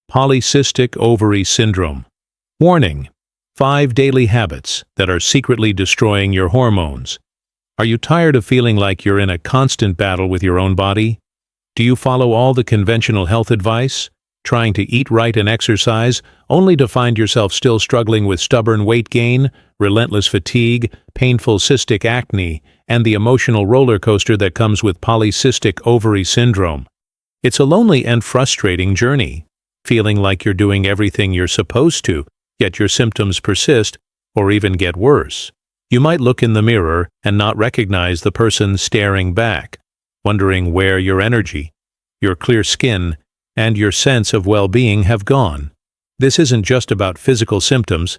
Polycystic Ovary Syndrome. Warning: 5 daily habits that are secretly destroying your hormones. Are you tired of feeling like you're in a constant battle with your own body? Do you follow all the conventional health advice, trying to eat right and exercise, only to find yourself still struggling with stubborn weight gain, relentless fatigue, painful cystic acne, and the emotional roller coaster that comes with polycystic ovary syndrome? It's a lonely and frustrating journey, feeling like you're doing everything you're supposed to, yet your symptoms persist or even get worse. You might look in the mirror and not recognize the person staring back, wondering where your energy, your clear skin, and your sense of well-being have gone. This isn't just about physical symptoms,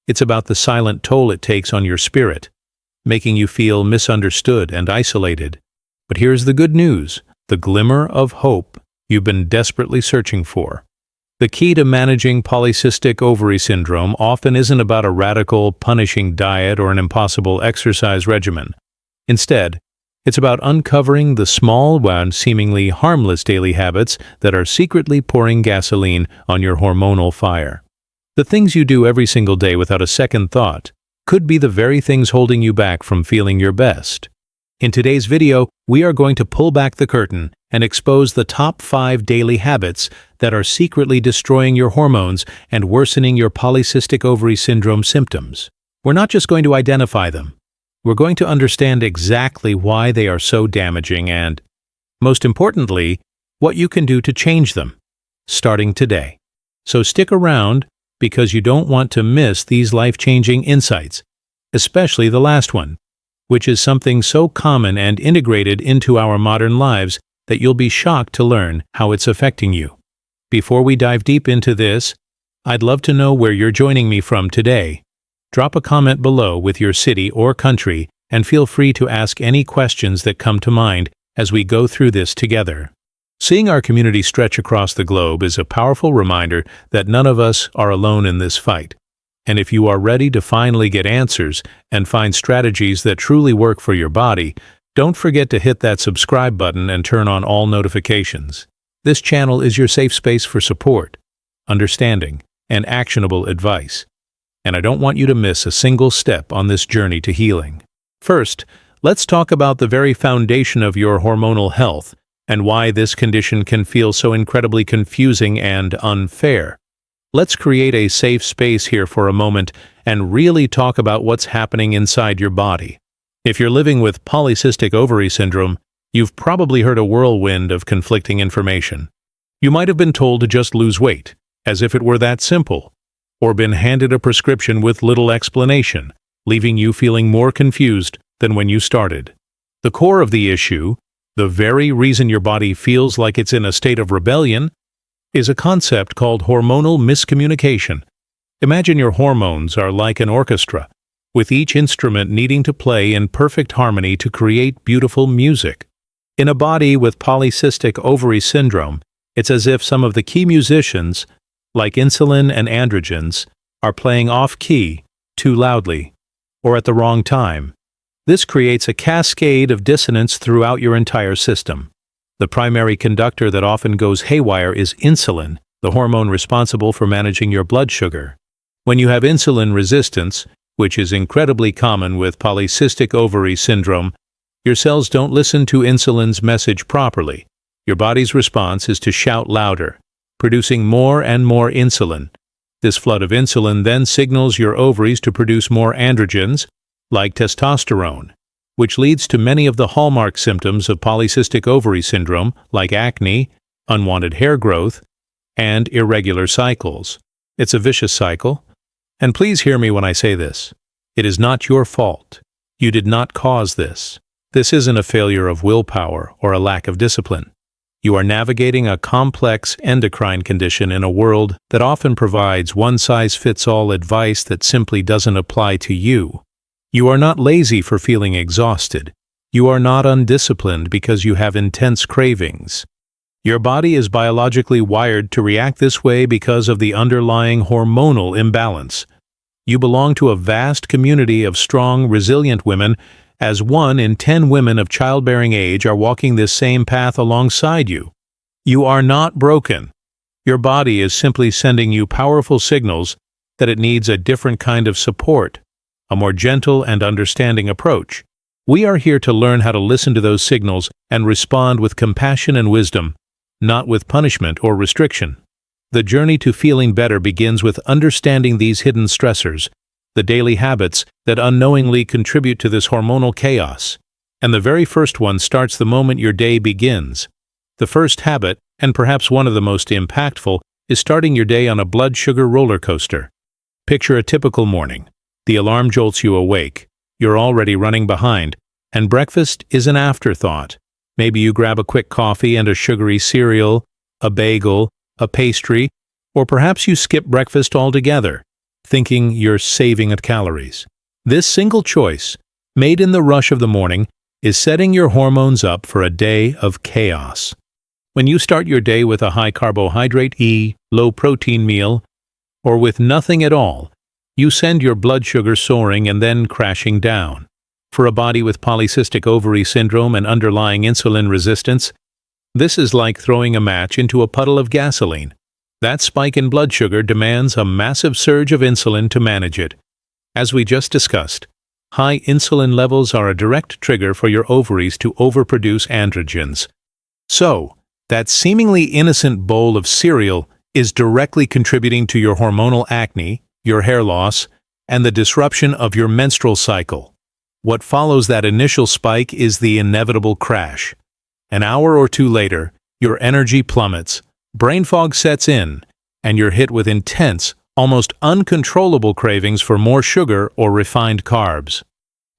it's about the silent toll it takes on your spirit, making you feel misunderstood and isolated. But here's the good news, the glimmer of hope you've been desperately searching for. The key to managing polycystic ovary syndrome often isn't about a radical, punishing diet or an impossible exercise regimen. Instead, it's about uncovering the small and seemingly harmless daily habits that are secretly pouring gasoline on your hormonal fire. The things you do every single day without a second thought could be the very things holding you back from feeling your best. In today's video, we are going to pull back the curtain and expose the top 5 daily habits that are secretly destroying your hormones and worsening your polycystic ovary syndrome symptoms. We're not just going to identify them. We're going to understand exactly why they are so damaging and, most importantly, what you can do to change them, starting today. So stick around because you don't want to miss these life-changing insights, especially the last one, which is something so common and integrated into our modern lives that you'll be shocked to learn how it's affecting you. Before we dive deep into this, I'd love to know where you're joining me from today. Drop a comment below with your city or country, and feel free to ask any questions that come to mind as we go through this together. Seeing our community stretch across the globe is a powerful reminder that none of us are alone in this fight. And if you are ready to finally get answers and find strategies that truly work for your body, don't forget to hit that subscribe button and turn on all notifications. This channel is your safe space for support, understanding, and actionable advice. And I don't want you to miss a single step on this journey to healing. First, let's talk about the very foundation of your hormonal health and why this condition can feel so incredibly confusing and unfair. Let's create a safe space here for a moment and really talk about what's happening inside your body. If you're living with polycystic ovary syndrome, you've probably heard a whirlwind of conflicting information. You might have been told to just lose weight, as if it were that simple, or been handed a prescription with little explanation, leaving you feeling more confused than when you started. The core of the issue, the very reason your body feels like it's in a state of rebellion, is a concept called hormonal miscommunication. Imagine your hormones are like an orchestra, with each instrument needing to play in perfect harmony to create beautiful music. In a body with polycystic ovary syndrome, it's as if some of the key musicians, like insulin and androgens, are playing off-key, too loudly, or at the wrong time. This creates a cascade of dissonance throughout your entire system. The primary conductor that often goes haywire is insulin, the hormone responsible for managing your blood sugar. When you have insulin resistance, which is incredibly common with polycystic ovary syndrome, your cells don't listen to insulin's message properly. Your body's response is to shout louder, producing more and more insulin. This flood of insulin then signals your ovaries to produce more androgens, like testosterone, which leads to many of the hallmark symptoms of polycystic ovary syndrome, like acne, unwanted hair growth, and irregular cycles. It's a vicious cycle. And please hear me when I say this. It is not your fault. You did not cause this. This isn't a failure of willpower or a lack of discipline. You are navigating a complex endocrine condition in a world that often provides one-size-fits-all advice that simply doesn't apply to you. You are not lazy for feeling exhausted. You are not undisciplined because you have intense cravings. Your body is biologically wired to react this way because of the underlying hormonal imbalance. You belong to a vast community of strong, resilient women, as 1 in 10 women of childbearing age are walking this same path alongside you. You are not broken. Your body is simply sending you powerful signals that it needs a different kind of support, a more gentle and understanding approach. We are here to learn how to listen to those signals and respond with compassion and wisdom, not with punishment or restriction. The journey to feeling better begins with understanding these hidden stressors, the daily habits that unknowingly contribute to this hormonal chaos. And the very first one starts the moment your day begins. The first habit, and perhaps one of the most impactful, is starting your day on a blood sugar roller coaster. Picture a typical morning. The alarm jolts you awake. You're already running behind, and breakfast is an afterthought. Maybe you grab a quick coffee and a sugary cereal, a bagel, a pastry, or perhaps you skip breakfast altogether, thinking you're saving at calories. This single choice, made in the rush of the morning, is setting your hormones up for a day of chaos. When you start your day with a high-carbohydrate, low-protein meal, or with nothing at all, you send your blood sugar soaring and then crashing down. For a body with polycystic ovary syndrome and underlying insulin resistance, this is like throwing a match into a puddle of gasoline. That spike in blood sugar demands a massive surge of insulin to manage it. As we just discussed, high insulin levels are a direct trigger for your ovaries to overproduce androgens. So, that seemingly innocent bowl of cereal is directly contributing to your hormonal acne, your hair loss, and the disruption of your menstrual cycle. What follows that initial spike is the inevitable crash. An hour or two later, your energy plummets, brain fog sets in, and you're hit with intense, almost uncontrollable cravings for more sugar or refined carbs.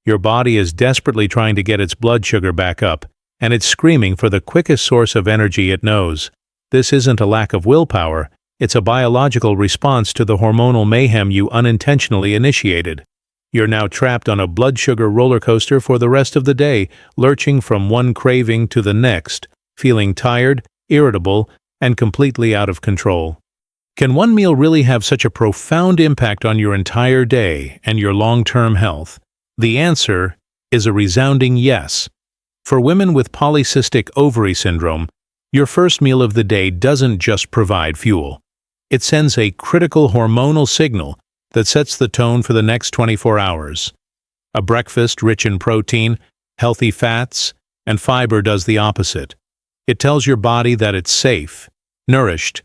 Your body is desperately trying to get its blood sugar back up, and it's screaming for the quickest source of energy it knows. This isn't a lack of willpower, it's a biological response to the hormonal mayhem you unintentionally initiated. You're now trapped on a blood sugar roller coaster for the rest of the day, lurching from one craving to the next, feeling tired, irritable, and completely out of control. Can one meal really have such a profound impact on your entire day and your long-term health? The answer is a resounding yes. For women with polycystic ovary syndrome, your first meal of the day doesn't just provide fuel. It sends a critical hormonal signal that sets the tone for the next 24 hours. A breakfast rich in protein, healthy fats, and fiber does the opposite. It tells your body that it's safe, nourished,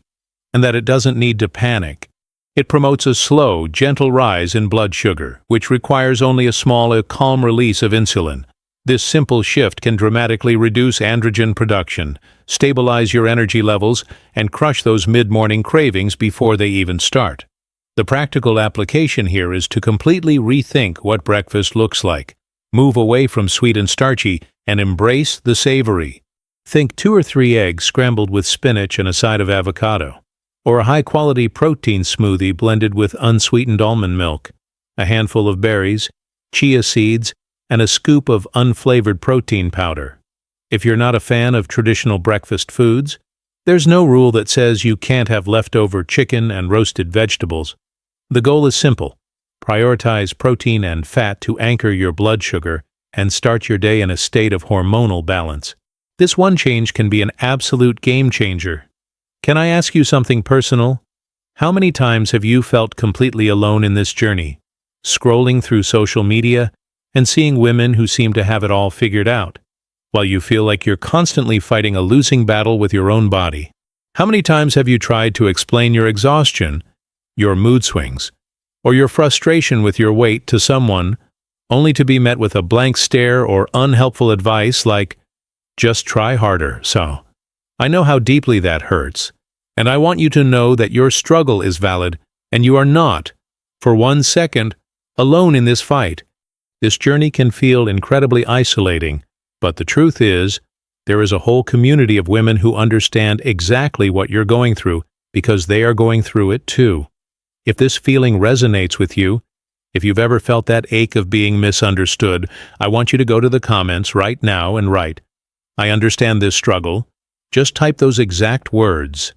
and that it doesn't need to panic. It promotes a slow, gentle rise in blood sugar, which requires only a small, calm release of insulin. This simple shift can dramatically reduce androgen production, stabilize your energy levels, and crush those mid-morning cravings before they even start. The practical application here is to completely rethink what breakfast looks like. Move away from sweet and starchy and embrace the savory. Think 2 or 3 eggs scrambled with spinach and a side of avocado, or a high-quality protein smoothie blended with unsweetened almond milk, a handful of berries, chia seeds, and a scoop of unflavored protein powder. If you're not a fan of traditional breakfast foods, there's no rule that says you can't have leftover chicken and roasted vegetables. The goal is simple. Prioritize protein and fat to anchor your blood sugar and start your day in a state of hormonal balance. This one change can be an absolute game changer. Can I ask you something personal? How many times have you felt completely alone in this journey, scrolling through social media and seeing women who seem to have it all figured out, while you feel like you're constantly fighting a losing battle with your own body? How many times have you tried to explain your exhaustion, your mood swings, or your frustration with your weight to someone, only to be met with a blank stare or unhelpful advice like, "Just try harder, so." I know how deeply that hurts, and I want you to know that your struggle is valid, and you are not, for 1 second, alone in this fight. This journey can feel incredibly isolating, but the truth is, there is a whole community of women who understand exactly what you're going through because they are going through it too. If this feeling resonates with you, if you've ever felt that ache of being misunderstood, I want you to go to the comments right now and write, "I understand this struggle." Just type those exact words.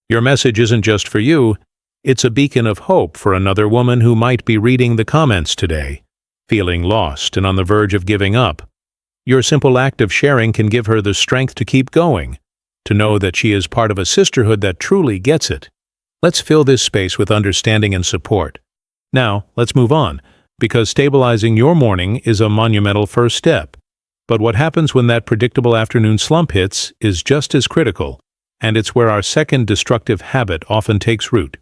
Your message isn't just for you, it's a beacon of hope for another woman who might be reading the comments today, feeling lost and on the verge of giving up. Your simple act of sharing can give her the strength to keep going. to know that she is part of a sisterhood that truly gets it. Let's fill this space with understanding and support. Now, let's move on, because stabilizing your morning is a monumental first step. But what happens when that predictable afternoon slump hits is just as critical, and it's where our second destructive habit often takes root.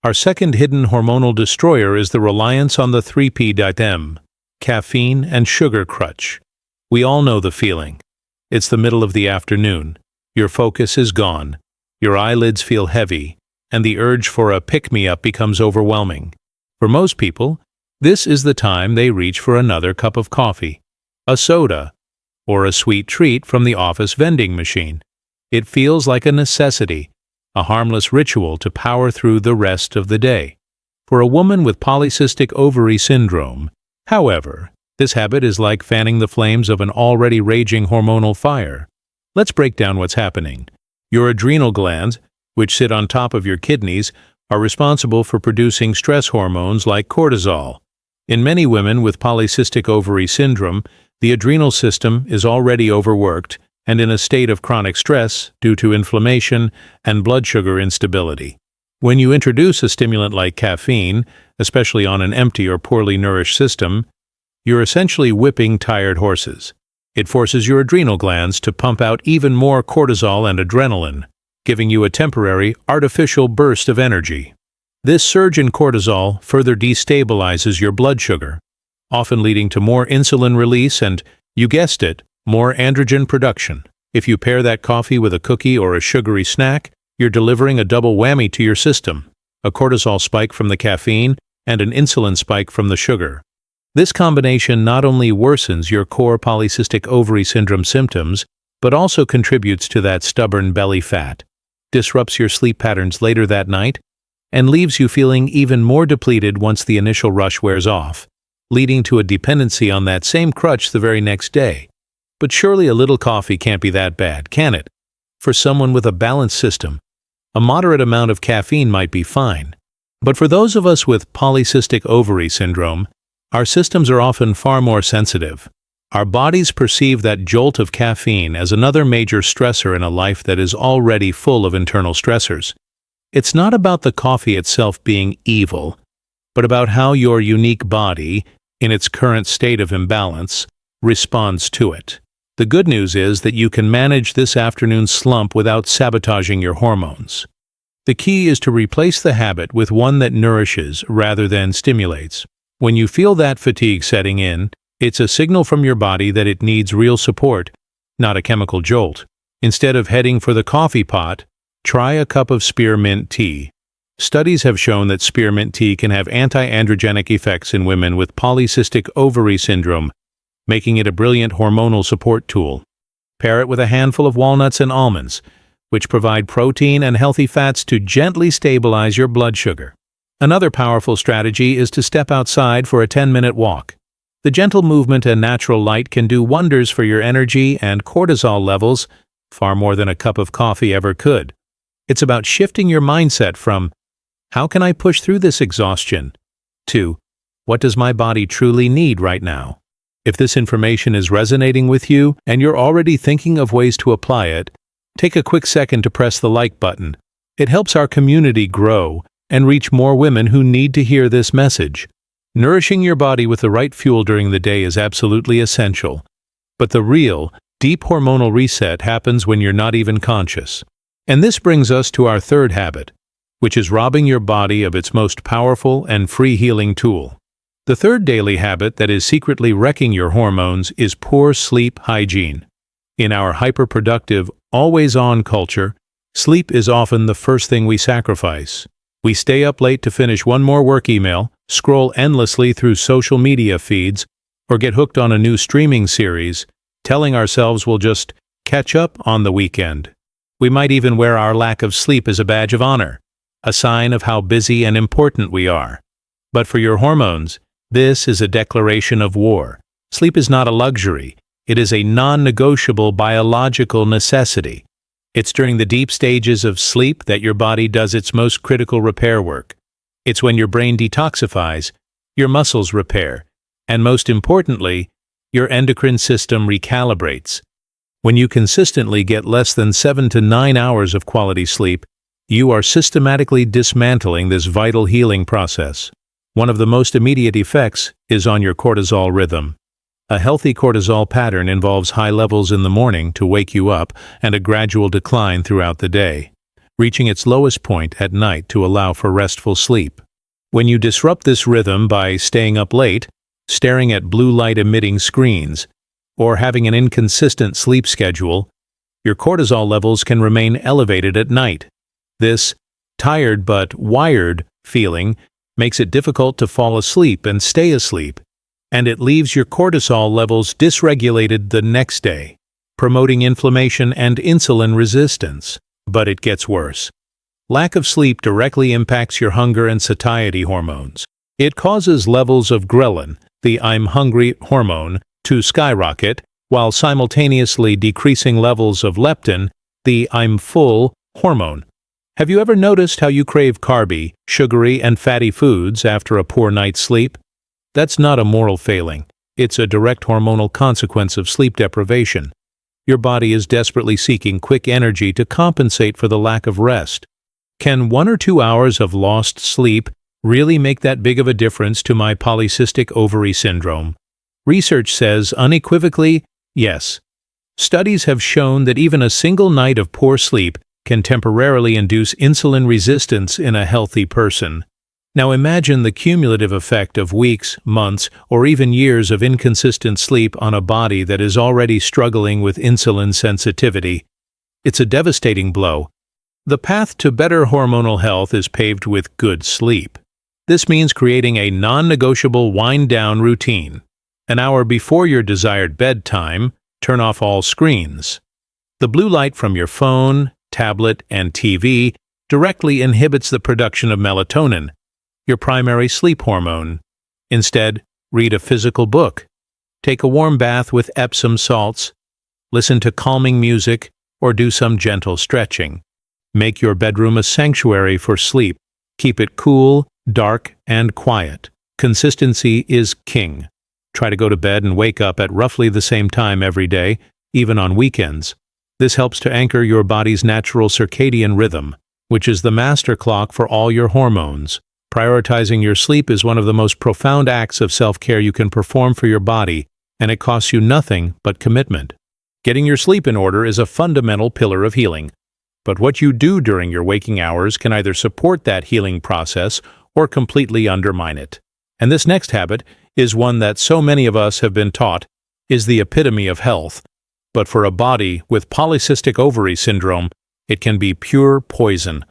Our second hidden hormonal destroyer is the reliance on the 3P-M, caffeine and sugar crutch. We all know the feeling. It's the middle of the afternoon. Your focus is gone. Your eyelids feel heavy, and the urge for a pick-me-up becomes overwhelming. For most people, this is the time they reach for another cup of coffee, a soda, or a sweet treat from the office vending machine. It feels like a necessity, a harmless ritual to power through the rest of the day. For a woman with polycystic ovary syndrome, however, this habit is like fanning the flames of an already raging hormonal fire. Let's break down what's happening. Your adrenal glands, which sit on top of your kidneys, are responsible for producing stress hormones like cortisol. In many women with polycystic ovary syndrome, the adrenal system is already overworked and in a state of chronic stress due to inflammation and blood sugar instability. When you introduce a stimulant like caffeine, especially on an empty or poorly nourished system, you're essentially whipping tired horses. It forces your adrenal glands to pump out even more cortisol and adrenaline, giving you a temporary, artificial burst of energy. This surge in cortisol further destabilizes your blood sugar, often leading to more insulin release and, you guessed it, more androgen production. If you pair that coffee with a cookie or a sugary snack, you're delivering a double whammy to your system, a cortisol spike from the caffeine and an insulin spike from the sugar. This combination not only worsens your core polycystic ovary syndrome symptoms, but also contributes to that stubborn belly fat, disrupts your sleep patterns later that night, and leaves you feeling even more depleted once the initial rush wears off, leading to a dependency on that same crutch the very next day. But surely a little coffee can't be that bad, can it? For someone with a balanced system, a moderate amount of caffeine might be fine. But for those of us with polycystic ovary syndrome, our systems are often far more sensitive. Our bodies perceive that jolt of caffeine as another major stressor in a life that is already full of internal stressors. It's not about the coffee itself being evil, but about how your unique body, in its current state of imbalance, responds to it. The good news is that you can manage this afternoon slump without sabotaging your hormones. The key is to replace the habit with one that nourishes rather than stimulates. When you feel that fatigue setting in, it's a signal from your body that it needs real support, not a chemical jolt. Instead of heading for the coffee pot, try a cup of spearmint tea. Studies have shown that spearmint tea can have anti-androgenic effects in women with polycystic ovary syndrome, making it a brilliant hormonal support tool. Pair it with a handful of walnuts and almonds, which provide protein and healthy fats to gently stabilize your blood sugar. Another powerful strategy is to step outside for a 10-minute walk. The gentle movement and natural light can do wonders for your energy and cortisol levels, far more than a cup of coffee ever could. It's about shifting your mindset from, "How can I push through this exhaustion?" to, "What does my body truly need right now?" If this information is resonating with you and you're already thinking of ways to apply it, take a quick second to press the like button. It helps our community grow and reach more women who need to hear this message. Nourishing your body with the right fuel during the day is absolutely essential. But the real, deep hormonal reset happens when you're not even conscious. And this brings us to our third habit, which is robbing your body of its most powerful and free healing tool. The third daily habit that is secretly wrecking your hormones is poor sleep hygiene. In our hyperproductive, always-on culture, sleep is often the first thing we sacrifice. We stay up late to finish one more work email, scroll endlessly through social media feeds, or get hooked on a new streaming series, telling ourselves we'll just catch up on the weekend. We might even wear our lack of sleep as a badge of honor, a sign of how busy and important we are. But for your hormones, this is a declaration of war. Sleep is not a luxury. It is a non-negotiable biological necessity. It's during the deep stages of sleep that your body does its most critical repair work. It's when your brain detoxifies, your muscles repair, and most importantly, your endocrine system recalibrates. When you consistently get less than 7 to 9 hours of quality sleep, you are systematically dismantling this vital healing process. One of the most immediate effects is on your cortisol rhythm. A healthy cortisol pattern involves high levels in the morning to wake you up and a gradual decline throughout the day, reaching its lowest point at night to allow for restful sleep. When you disrupt this rhythm by staying up late, staring at blue light-emitting screens, or having an inconsistent sleep schedule, your cortisol levels can remain elevated at night. This tired but wired feeling makes it difficult to fall asleep and stay asleep, and it leaves your cortisol levels dysregulated the next day, promoting inflammation and insulin resistance. But it gets worse. Lack of sleep directly impacts your hunger and satiety hormones. It causes levels of ghrelin, the I'm hungry hormone, to skyrocket, while simultaneously decreasing levels of leptin, the I'm full hormone. Have you ever noticed how you crave carby, sugary, and fatty foods after a poor night's sleep? That's not a moral failing. It's a direct hormonal consequence of sleep deprivation. Your body is desperately seeking quick energy to compensate for the lack of rest. Can 1 or 2 hours of lost sleep really make that big of a difference to my polycystic ovary syndrome? Research says unequivocally, yes. Studies have shown that even a single night of poor sleep can temporarily induce insulin resistance in a healthy person. Now imagine the cumulative effect of weeks, months, or even years of inconsistent sleep on a body that is already struggling with insulin sensitivity. It's a devastating blow. The path to better hormonal health is paved with good sleep. This means creating a non-negotiable wind-down routine. An hour before your desired bedtime, turn off all screens. The blue light from your phone, tablet, and TV directly inhibits the production of melatonin, your primary sleep hormone. Instead, read a physical book, take a warm bath with Epsom salts, listen to calming music, or do some gentle stretching. Make your bedroom a sanctuary for sleep. Keep it cool, dark, and quiet. Consistency is king. Try to go to bed and wake up at roughly the same time every day, even on weekends. This helps to anchor your body's natural circadian rhythm, which is the master clock for all your hormones. Prioritizing your sleep is one of the most profound acts of self-care you can perform for your body, and it costs you nothing but commitment. Getting your sleep in order is a fundamental pillar of healing. But what you do during your waking hours can either support that healing process or completely undermine it. And this next habit is one that so many of us have been taught is the epitome of health. But for a body with polycystic ovary syndrome, it can be pure poison.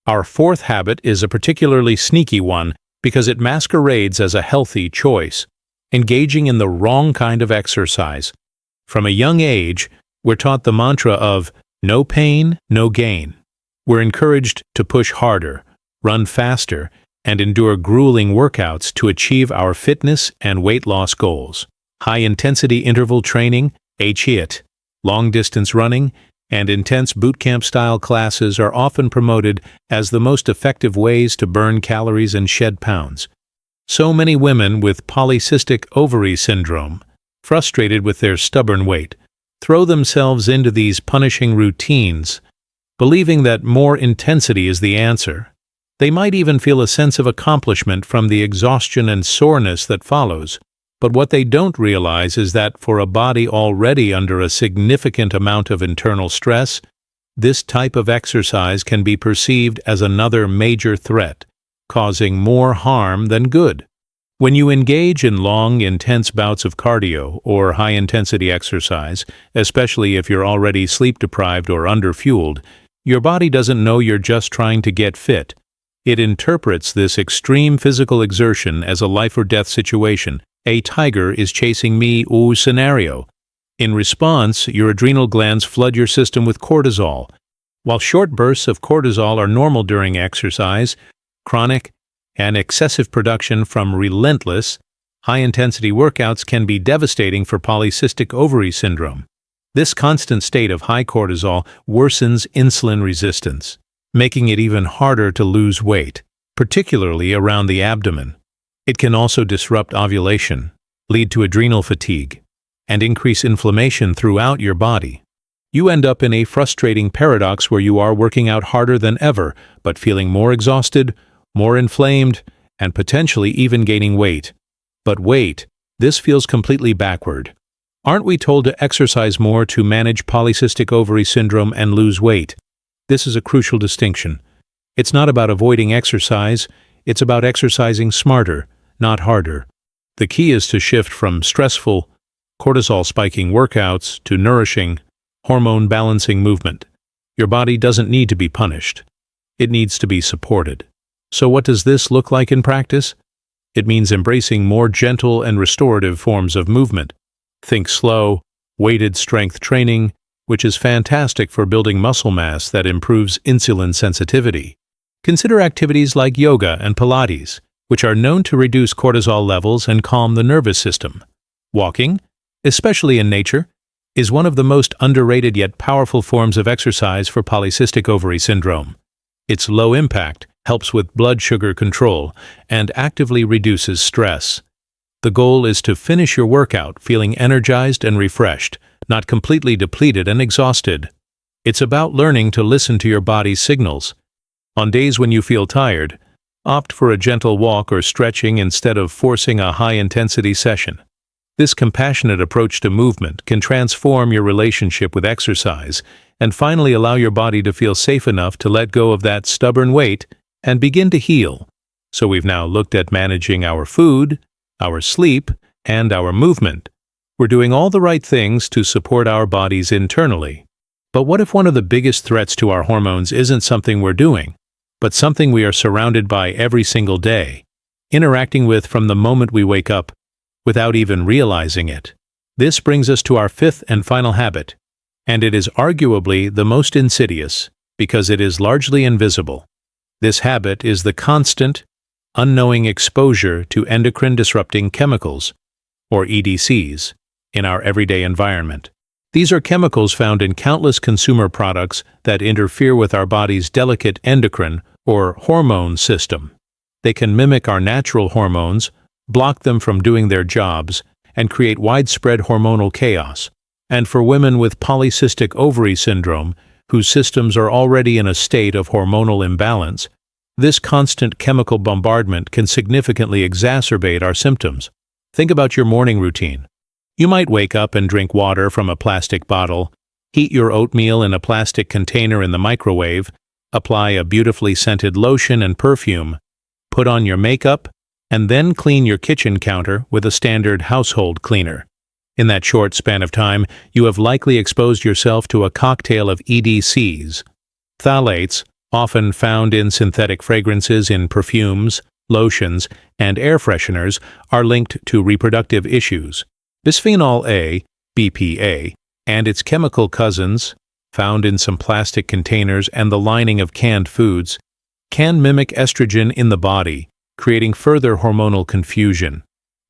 Our fourth habit is a particularly sneaky one because it masquerades as a healthy choice, engaging in the wrong kind of exercise. From a young age, we're taught the mantra of no pain, no gain. We're encouraged to push harder, run faster, and endure grueling workouts to achieve our fitness and weight loss goals. High-intensity interval training, HIIT, long-distance running, and intense bootcamp-style classes are often promoted as the most effective ways to burn calories and shed pounds. So many women with polycystic ovary syndrome, frustrated with their stubborn weight, throw themselves into these punishing routines, believing that more intensity is the answer. They might even feel a sense of accomplishment from the exhaustion and soreness that follows. But what they don't realize is that for a body already under a significant amount of internal stress, this type of exercise can be perceived as another major threat, causing more harm than good. When you engage in long, intense bouts of cardio or high-intensity exercise, especially if you're already sleep-deprived or underfueled, your body doesn't know you're just trying to get fit. It interprets this extreme physical exertion as a life-or-death situation, a tiger is chasing me ooh scenario. In response, your adrenal glands flood your system with cortisol. While short bursts of cortisol are normal during exercise, chronic and excessive production from relentless, high-intensity workouts can be devastating for polycystic ovary syndrome. This constant state of high cortisol worsens insulin resistance, making it even harder to lose weight, particularly around the abdomen. It can also disrupt ovulation, lead to adrenal fatigue, and increase inflammation throughout your body. You end up in a frustrating paradox where you are working out harder than ever, but feeling more exhausted, more inflamed, and potentially even gaining weight. But wait, this feels completely backward. Aren't we told to exercise more to manage polycystic ovary syndrome and lose weight? This is a crucial distinction. It's not about avoiding exercise, it's about exercising smarter, not harder. The key is to shift from stressful, cortisol-spiking workouts to nourishing, hormone-balancing movement. Your body doesn't need to be punished. It needs to be supported. So what does this look like in practice? It means embracing more gentle and restorative forms of movement. Think slow, weighted strength training, which is fantastic for building muscle mass that improves insulin sensitivity. Consider activities like yoga and Pilates, which are known to reduce cortisol levels and calm the nervous system. Walking, especially in nature, is one of the most underrated yet powerful forms of exercise for polycystic ovary syndrome. Its low impact helps with blood sugar control and actively reduces stress. The goal is to finish your workout feeling energized and refreshed, not completely depleted and exhausted. It's about learning to listen to your body's signals. On days when you feel tired, opt for a gentle walk or stretching instead of forcing a high-intensity session. This compassionate approach to movement can transform your relationship with exercise and finally allow your body to feel safe enough to let go of that stubborn weight and begin to heal. So we've now looked at managing our food, our sleep, and our movement. We're doing all the right things to support our bodies internally. But what if one of the biggest threats to our hormones isn't something we're doing, but something we are surrounded by every single day, interacting with from the moment we wake up, without even realizing it? This brings us to our fifth and final habit, and it is arguably the most insidious because it is largely invisible. This habit is the constant, unknowing exposure to endocrine-disrupting chemicals, or EDCs, in our everyday environment. These are chemicals found in countless consumer products that interfere with our body's delicate endocrine, or hormone system. They can mimic our natural hormones, block them from doing their jobs, and create widespread hormonal chaos. And for women with polycystic ovary syndrome, whose systems are already in a state of hormonal imbalance, this constant chemical bombardment can significantly exacerbate our symptoms. Think about your morning routine. You might wake up and drink water from a plastic bottle, heat your oatmeal in a plastic container in the microwave, apply a beautifully scented lotion and perfume, put on your makeup, and then clean your kitchen counter with a standard household cleaner. In that short span of time, you have likely exposed yourself to a cocktail of EDCs. Phthalates, often found in synthetic fragrances in perfumes, lotions, and air fresheners, are linked to reproductive issues. Bisphenol A, BPA, and its chemical cousins, found in some plastic containers and the lining of canned foods, can mimic estrogen in the body, creating further hormonal confusion.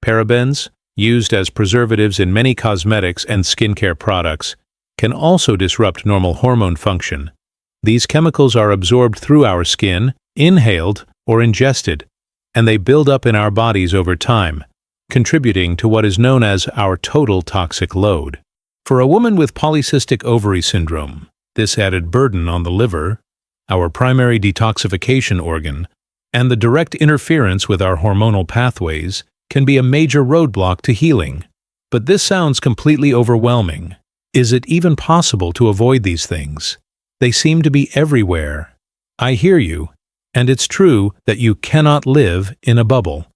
Parabens, used as preservatives in many cosmetics and skincare products, can also disrupt normal hormone function. These chemicals are absorbed through our skin, inhaled, or ingested, and they build up in our bodies over time, contributing to what is known as our total toxic load. For a woman with polycystic ovary syndrome, this added burden on the liver, our primary detoxification organ, and the direct interference with our hormonal pathways can be a major roadblock to healing. But this sounds completely overwhelming. Is it even possible to avoid these things? They seem to be everywhere. I hear you, and it's true that you cannot live in a bubble.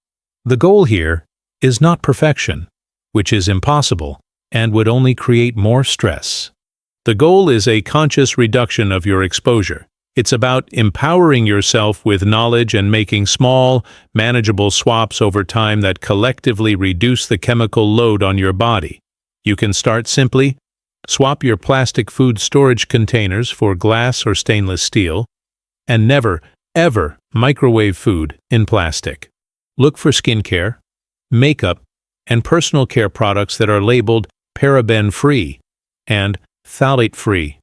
The goal here is not perfection, which is impossible and would only create more stress. The goal is a conscious reduction of your exposure. It's about empowering yourself with knowledge and making small, manageable swaps over time that collectively reduce the chemical load on your body. You can start simply. Swap your plastic food storage containers for glass or stainless steel, and never, ever microwave food in plastic. Look for skincare, makeup, and personal care products that are labeled paraben-free and phthalate-free.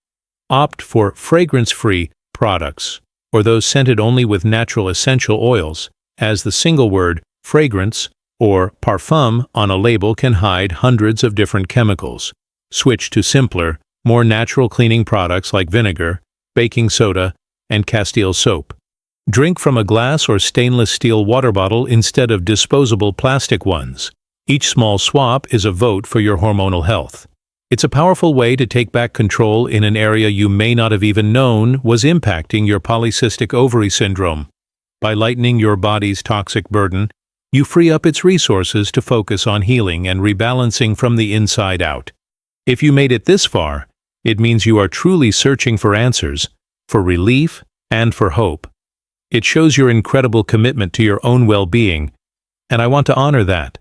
Opt for fragrance-free products, or those scented only with natural essential oils, as the single word fragrance or parfum on a label can hide hundreds of different chemicals. Switch to simpler, more natural cleaning products like vinegar, baking soda, and Castile soap. Drink from a glass or stainless steel water bottle instead of disposable plastic ones. Each small swap is a vote for your hormonal health. It's a powerful way to take back control in an area you may not have even known was impacting your polycystic ovary syndrome. By lightening your body's toxic burden, you free up its resources to focus on healing and rebalancing from the inside out. If you made it this far, it means you are truly searching for answers, for relief, and for hope. It shows your incredible commitment to your own well-being, and I want to honor that.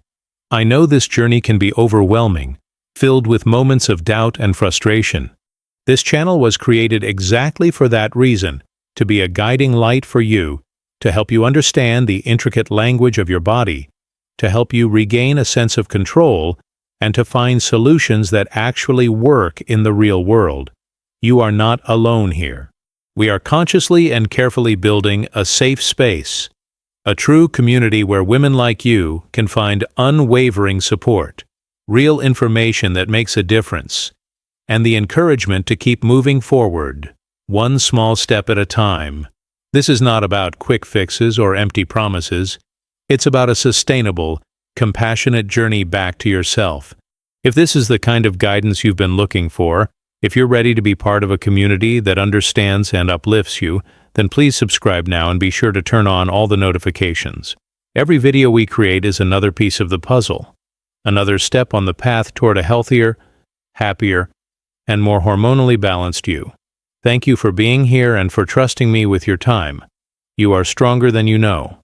I know this journey can be overwhelming, filled with moments of doubt and frustration. This channel was created exactly for that reason, to be a guiding light for you, to help you understand the intricate language of your body, to help you regain a sense of control, and to find solutions that actually work in the real world. You are not alone here. We are consciously and carefully building a safe space, a true community where women like you can find unwavering support, real information that makes a difference, and the encouragement to keep moving forward, one small step at a time. This is not about quick fixes or empty promises. It's about a sustainable, compassionate journey back to yourself. If this is the kind of guidance you've been looking for, if you're ready to be part of a community that understands and uplifts you, then please subscribe now and be sure to turn on all the notifications. Every video we create is another piece of the puzzle, another step on the path toward a healthier, happier, and more hormonally balanced you. Thank you for being here and for trusting me with your time. You are stronger than you know.